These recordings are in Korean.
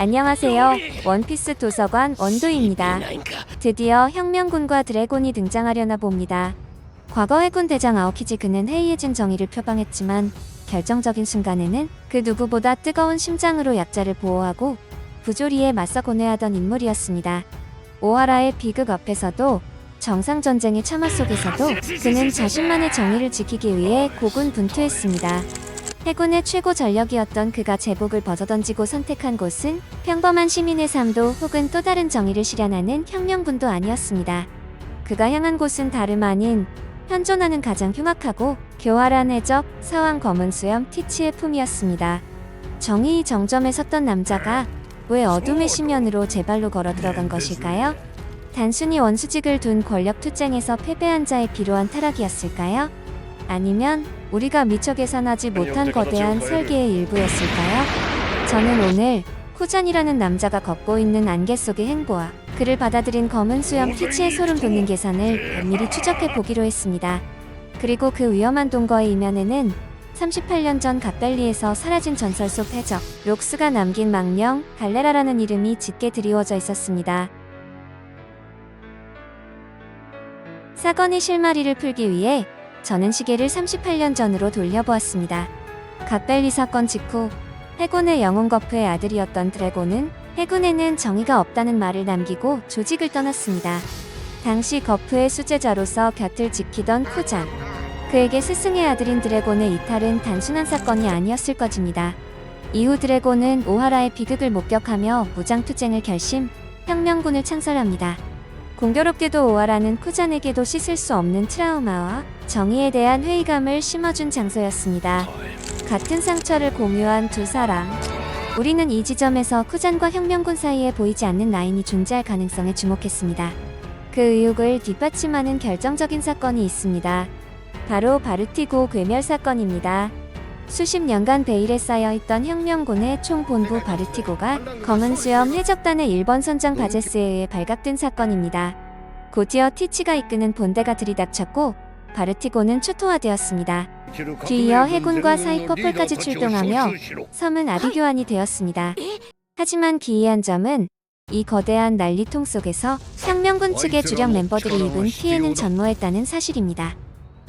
안녕하세요. 원피스 도서관 원도입니다. 드디어 혁명군과 드래곤이 등장하려나 봅니다. 과거 해군 대장 아오키지 그는 해이해진 정의를 표방했지만 결정적인 순간에는 그 누구보다 뜨거운 심장으로 약자를 보호하고 부조리에 맞서 고뇌하던 인물이었습니다. 오하라의 비극 앞에서도 정상전쟁의 참화 속에서도 그는 자신만의 정의를 지키기 위해 고군분투했습니다. 해군의 최고 전력이었던 그가 제복을 벗어던지고 선택한 곳은 평범한 시민의 삶도 혹은 또 다른 정의를 실현하는 혁명군도 아니었습니다. 그가 향한 곳은 다름 아닌 현존하는 가장 흉악하고 교활한 해적 사왕 검은 수염 티치의 품이었습니다. 정의의 정점에 섰던 남자가 왜 어둠의 심연으로 제 발로 걸어 들어간 것일까요? 단순히 원수직을 둔 권력 투쟁에서 패배한 자의 비로한 타락이었을까요? 아니면 우리가 미처 계산하지 못한 거대한 설계의 일부였을까요? 저는 오늘 쿠잔이라는 남자가 걷고 있는 안개 속의 행보와 그를 받아들인 검은 수염 티치의 소름 돋는 계산을 면밀히 추적해 보기로 했습니다. 그리고 그 위험한 동거의 이면에는 38년 전 갓벨리에서 사라진 전설 속 해적 록스가 남긴 망령 갈레라라는 이름이 짙게 드리워져 있었습니다. 사건의 실마리를 풀기 위해 저는 시계를 38년 전으로 돌려보았습니다. 갓벨리 사건 직후 해군의 영웅 거프의 아들이었던 드래곤은 해군에는 정의가 없다는 말을 남기고 조직을 떠났습니다. 당시 거프의 수제자로서 곁을 지키던 쿠잔. 그에게 스승의 아들인 드래곤의 이탈은 단순한 사건이 아니었을 것입니다. 이후 드래곤은 오하라의 비극을 목격하며 무장투쟁을 결심, 혁명군을 창설합니다. 공교롭게도 오하라는 쿠잔에게도 씻을 수 없는 트라우마와 정의에 대한 회의감을 심어준 장소였습니다. 같은 상처를 공유한 두 사람. 우리는 이 지점에서 쿠잔과 혁명군 사이에 보이지 않는 라인이 존재할 가능성에 주목했습니다. 그 의혹을 뒷받침하는 결정적인 사건이 있습니다. 바로 바르티고 괴멸 사건입니다. 수십 년간 베일에 쌓여있던 혁명군의 총본부 바르티고가 검은 수염 해적단의 일본 선장 바제스에 의해 발각된 사건입니다. 곧이어 티치가 이끄는 본대가 들이닥쳤고 바르티고는 초토화되었습니다. 뒤이어 해군과 사이퍼폴까지 출동하며 섬은 아비규환이 되었습니다. 하지만 기이한 점은 이 거대한 난리통 속에서 혁명군 측의 주력 멤버들이 입은 피해는 전무했다는 사실입니다.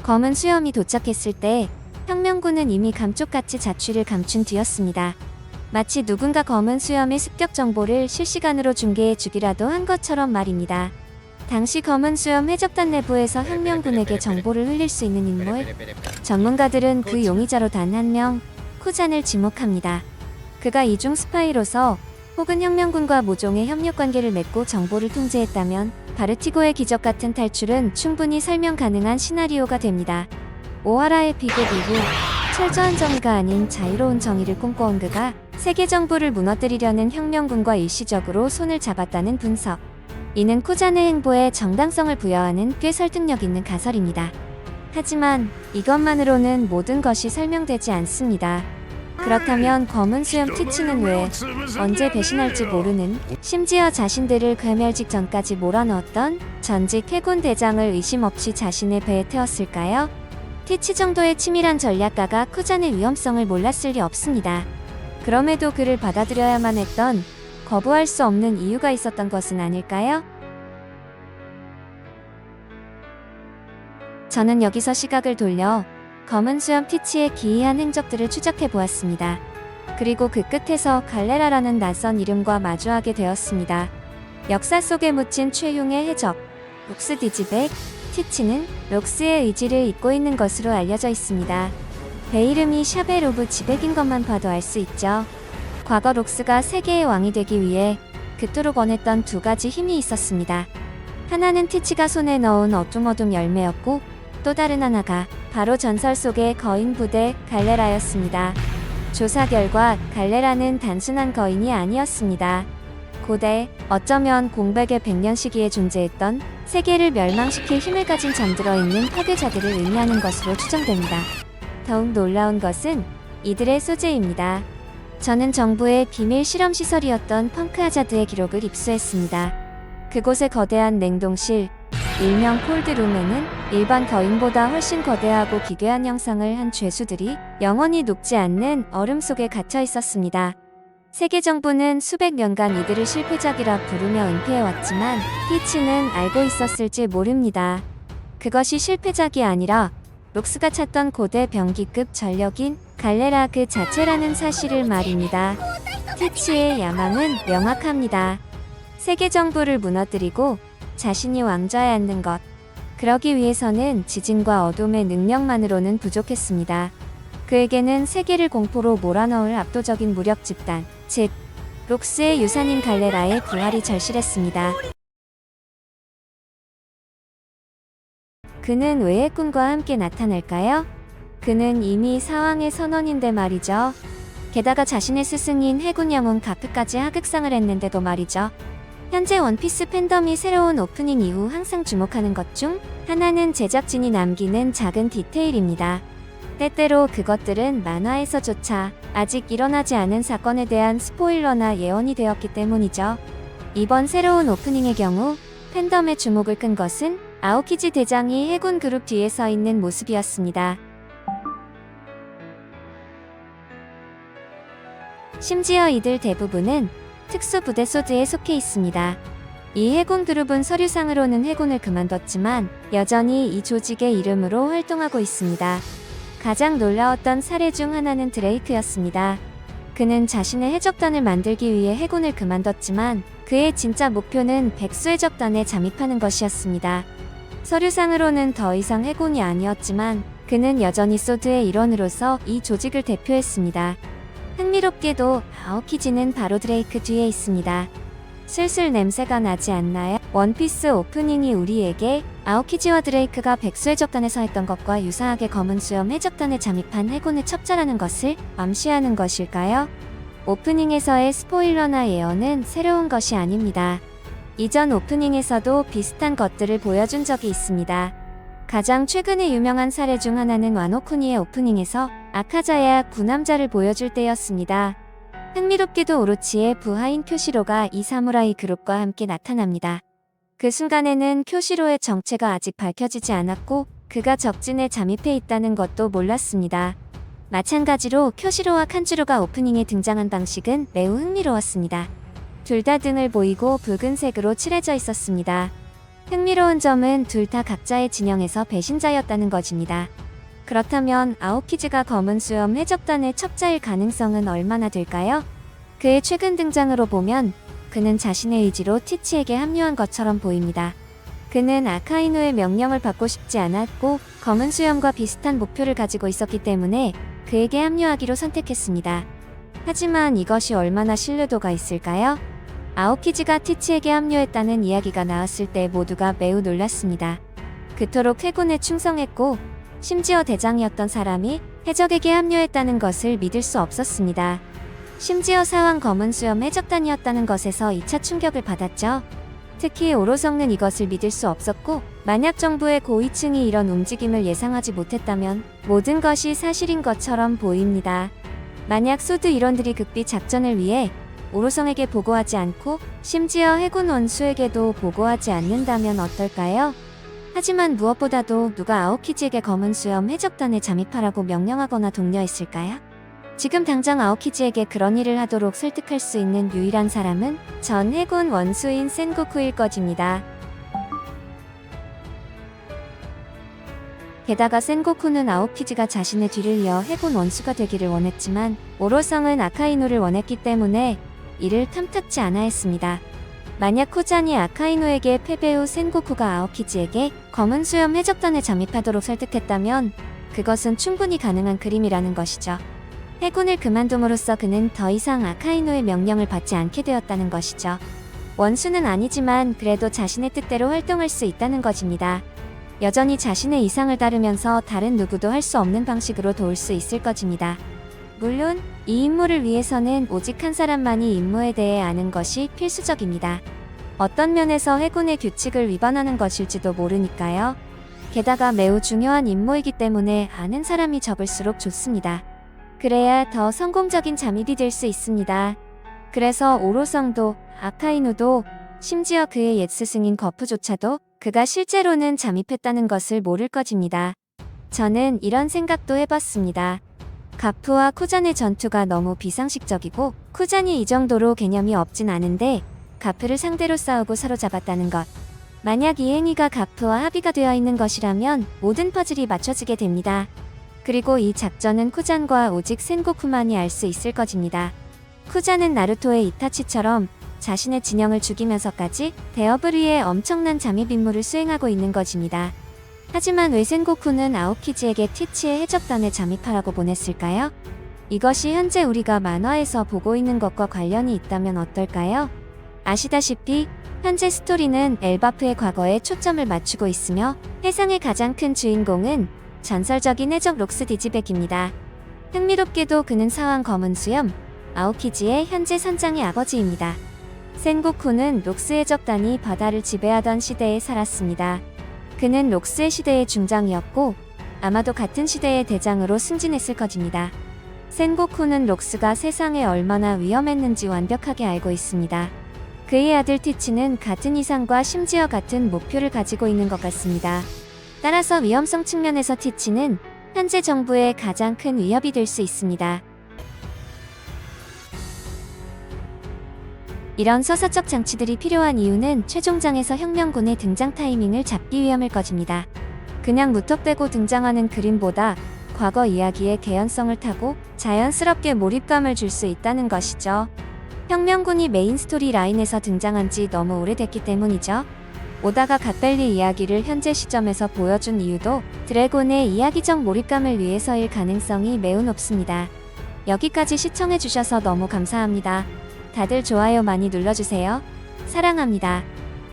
검은 수염이 도착했을 때 혁명군은 이미 감쪽같이 자취를 감춘 뒤였습니다. 마치 누군가 검은 수염의 습격 정보를 실시간으로 중계해 주기라도 한 것처럼 말입니다. 당시 검은 수염 해적단 내부에서 혁명군에게 정보를 흘릴 수 있는 인물, 전문가들은 그 용의자로 단 한 명, 쿠잔을 지목합니다. 그가 이중 스파이로서 혹은 혁명군과 모종의 협력관계를 맺고 정보를 통제했다면 바르티고의 기적 같은 탈출은 충분히 설명 가능한 시나리오가 됩니다. 오하라의 비극 이후 철저한 정의가 아닌 자유로운 정의를 꿈꿔온 그가 세계 정부를 무너뜨리려는 혁명군과 일시적으로 손을 잡았다는 분석. 이는 쿠잔의 행보에 정당성을 부여하는 꽤 설득력 있는 가설입니다. 하지만 이것만으로는 모든 것이 설명되지 않습니다. 그렇다면 검은 수염 티치는 왜, 언제 배신할지 모르는, 심지어 자신들을 괴멸 직전까지 몰아넣었던 전직 해군 대장을 의심 없이 자신의 배에 태웠을까요? 티치 정도의 치밀한 전략가가 쿠잔의 위험성을 몰랐을 리 없습니다. 그럼에도 그를 받아들여야만 했던, 거부할 수 없는 이유가 있었던 것은 아닐까요? 저는 여기서 시각을 돌려 검은 수염 티치의 기이한 행적들을 추적해 보았습니다. 그리고 그 끝에서 갈레라라는 낯선 이름과 마주하게 되었습니다. 역사 속에 묻힌 최흉의 해적, 록스 디지백, 티치는 록스의 의지를 잇고 있는 것으로 알려져 있습니다. 배 이름이 샤벨 오브 지백인 것만 봐도 알 수 있죠. 과거 록스가 세계의 왕이 되기 위해 그토록 원했던 두 가지 힘이 있었습니다. 하나는 티치가 손에 넣은 어둠어둠 열매였고 또 다른 하나가 바로 전설 속의 거인 부대 갈레라였습니다. 조사 결과 갈레라는 단순한 거인이 아니었습니다. 고대, 어쩌면 공백의 100년 시기에 존재했던 세계를 멸망시킬 힘을 가진 잠들어 있는 파괴자들을 의미하는 것으로 추정됩니다. 더욱 놀라운 것은 이들의 소재입니다. 저는 정부의 비밀 실험 시설이었던 펑크 하자드의 기록을 입수했습니다. 그곳의 거대한 냉동실, 일명 콜드룸에는 일반 거인보다 훨씬 거대하고 기괴한 형상을 한 죄수들이 영원히 녹지 않는 얼음 속에 갇혀 있었습니다. 세계 정부는 수백 년간 이들을 실패작이라 부르며 은폐해왔지만 티치는 알고 있었을지 모릅니다. 그것이 실패작이 아니라 록스가 찾던 고대 병기급 전력인 갈레라 그 자체라는 사실을 말입니다. 티치의 야망은 명확합니다. 세계 정부를 무너뜨리고 자신이 왕좌에 앉는 것. 그러기 위해서는 지진과 어둠의 능력만으로는 부족했습니다. 그에게는 세계를 공포로 몰아넣을 압도적인 무력 집단, 즉 록스의 유산인 갈레라의 부활이 절실했습니다. 그는 왜 해군과 함께 나타날까요? 그는 이미 사왕의 선원인데 말이죠. 게다가 자신의 스승인 해군 영웅 가프까지 하극상을 했는데도 말이죠. 현재 원피스 팬덤이 새로운 오프닝 이후 항상 주목하는 것 중 하나는 제작진이 남기는 작은 디테일입니다. 때때로 그것들은 만화에서조차 아직 일어나지 않은 사건에 대한 스포일러나 예언이 되었기 때문이죠. 이번 새로운 오프닝의 경우 팬덤의 주목을 끈 것은 아오키지 대장이 해군 그룹 뒤에 서 있는 모습이었습니다. 심지어 이들 대부분은 특수부대 소드에 속해 있습니다. 이 해군 그룹은 서류상으로는 해군을 그만뒀지만 여전히 이 조직의 이름으로 활동하고 있습니다. 가장 놀라웠던 사례 중 하나는 드레이크였습니다. 그는 자신의 해적단을 만들기 위해 해군을 그만뒀지만 그의 진짜 목표는 백수 해적단에 잠입하는 것이었습니다. 서류상으로는 더 이상 해군이 아니었지만 그는 여전히 소드의 일원으로서 이 조직을 대표했습니다. 흥미롭게도 아오키지는 바로 드레이크 뒤에 있습니다. 슬슬 냄새가 나지 않나요? 원피스 오프닝이 우리에게 아오키지와 드레이크가 백수 해적단에서 했던 것과 유사하게 검은 수염 해적단에 잠입한 해군의 첩자라는 것을 암시하는 것일까요? 오프닝에서의 스포일러나 예언은 새로운 것이 아닙니다. 이전 오프닝에서도 비슷한 것들을 보여준 적이 있습니다. 가장 최근에 유명한 사례 중 하나는 와노쿠니의 오프닝에서 아카자야 구남자를 보여줄 때였습니다. 흥미롭게도 오로치의 부하인 쿄시로가 이 사무라이 그룹과 함께 나타납니다. 그 순간에는 쿄시로의 정체가 아직 밝혀지지 않았고 그가 적진에 잠입해 있다는 것도 몰랐습니다. 마찬가지로 쿄시로와 칸주로가 오프닝에 등장한 방식은 매우 흥미로웠습니다. 둘 다 등을 보이고 붉은색으로 칠해져 있었습니다. 흥미로운 점은 둘 다 각자의 진영에서 배신자였다는 것입니다. 그렇다면 아오키즈가 검은 수염 해적단의 첩자일 가능성은 얼마나 될까요? 그의 최근 등장으로 보면 그는 자신의 의지로 티치에게 합류한 것처럼 보입니다. 그는 아카이누의 명령을 받고 싶지 않았고 검은 수염과 비슷한 목표를 가지고 있었기 때문에 그에게 합류하기로 선택했습니다. 하지만 이것이 얼마나 신뢰도가 있을까요? 아오키즈가 티치에게 합류했다는 이야기가 나왔을 때 모두가 매우 놀랐습니다. 그토록 해군에 충성했고 심지어 대장이었던 사람이 해적에게 합류했다는 것을 믿을 수 없었습니다. 심지어 사왕 검은 수염 해적단이었다는 것에서 2차 충격을 받았죠. 특히 오로성은 이것을 믿을 수 없었고 만약 정부의 고위층이 이런 움직임을 예상하지 못했다면 모든 것이 사실인 것처럼 보입니다. 만약 소드 일원들이 극비 작전을 위해 오로성에게 보고하지 않고 심지어 해군 원수에게도 보고하지 않는다면 어떨까요? 하지만 무엇보다도 누가 아오키지에게 검은 수염 해적단에 잠입하라고 명령하거나 독려했을까요? 지금 당장 아오키지에게 그런 일을 하도록 설득할 수 있는 유일한 사람은 전 해군 원수인 센고쿠일 것입니다. 게다가 센고쿠는 아오키지가 자신의 뒤를 이어 해군 원수가 되기를 원했지만 오로성은 아카이누를 원했기 때문에 이를 탐탁지 않아 했습니다. 만약 코잔이 아카이누에게 패배 후 센고쿠가 아오키지에게 검은 수염 해적단에 잠입하도록 설득했다면 그것은 충분히 가능한 그림이라는 것이죠. 해군을 그만둠으로써 그는 더 이상 아카이누의 명령을 받지 않게 되었다는 것이죠. 원수는 아니지만 그래도 자신의 뜻대로 활동할 수 있다는 것입니다. 여전히 자신의 이상을 따르면서 다른 누구도 할 수 없는 방식으로 도울 수 있을 것입니다. 물론 이 임무를 위해서는 오직 한 사람만이 임무에 대해 아는 것이 필수적입니다. 어떤 면에서 해군의 규칙을 위반하는 것일지도 모르니까요. 게다가 매우 중요한 임무이기 때문에 아는 사람이 적을수록 좋습니다. 그래야 더 성공적인 잠입이 될 수 있습니다. 그래서 오로성도 아카이누도 심지어 그의 옛 스승인 거프조차도 그가 실제로는 잠입했다는 것을 모를 것입니다. 저는 이런 생각도 해봤습니다. 가프와 쿠잔의 전투가 너무 비상식적이고 쿠잔이 이 정도로 개념이 없진 않은데 가프를 상대로 싸우고 사로잡았다는 것. 만약 이 행위가 가프와 합의가 되어 있는 것이라면 모든 퍼즐이 맞춰지게 됩니다. 그리고 이 작전은 쿠잔과 오직 센고쿠만이 알 수 있을 것입니다. 쿠잔은 나루토의 이타치처럼 자신의 진영을 죽이면서까지 대업을 위해 엄청난 잠입 임무를 수행하고 있는 것입니다. 하지만 왜 센고쿠는 아오키지에게 티치의 해적단에 잠입하라고 보냈을까요? 이것이 현재 우리가 만화에서 보고 있는 것과 관련이 있다면 어떨까요? 아시다시피 현재 스토리는 엘바프의 과거에 초점을 맞추고 있으며 해상의 가장 큰 주인공은 전설적인 해적 록스 디지백입니다. 흥미롭게도 그는 사왕 검은 수염, 아오키지의 현재 선장의 아버지입니다. 센고쿠는 록스 해적단이 바다를 지배하던 시대에 살았습니다. 그는 록스의 시대의 중장이었고 아마도 같은 시대의 대장으로 승진했을 것입니다. 센고쿠는 록스가 세상에 얼마나 위험했는지 완벽하게 알고 있습니다. 그의 아들 티치는 같은 이상과 심지어 같은 목표를 가지고 있는 것 같습니다. 따라서 위험성 측면에서 티치는 현재 정부의 가장 큰 위협이 될 수 있습니다. 이런 서사적 장치들이 필요한 이유는 최종장에서 혁명군의 등장 타이밍을 잡기 위함일 것입니다. 그냥 무턱대고 등장하는 그림보다 과거 이야기의 개연성을 타고 자연스럽게 몰입감을 줄 수 있다는 것이죠. 혁명군이 메인 스토리 라인에서 등장한 지 너무 오래됐기 때문이죠. 오다가 갓벨리 이야기를 현재 시점에서 보여준 이유도 드래곤의 이야기적 몰입감을 위해서일 가능성이 매우 높습니다. 여기까지 시청해주셔서 너무 감사합니다. 다들 좋아요 많이 눌러주세요. 사랑합니다.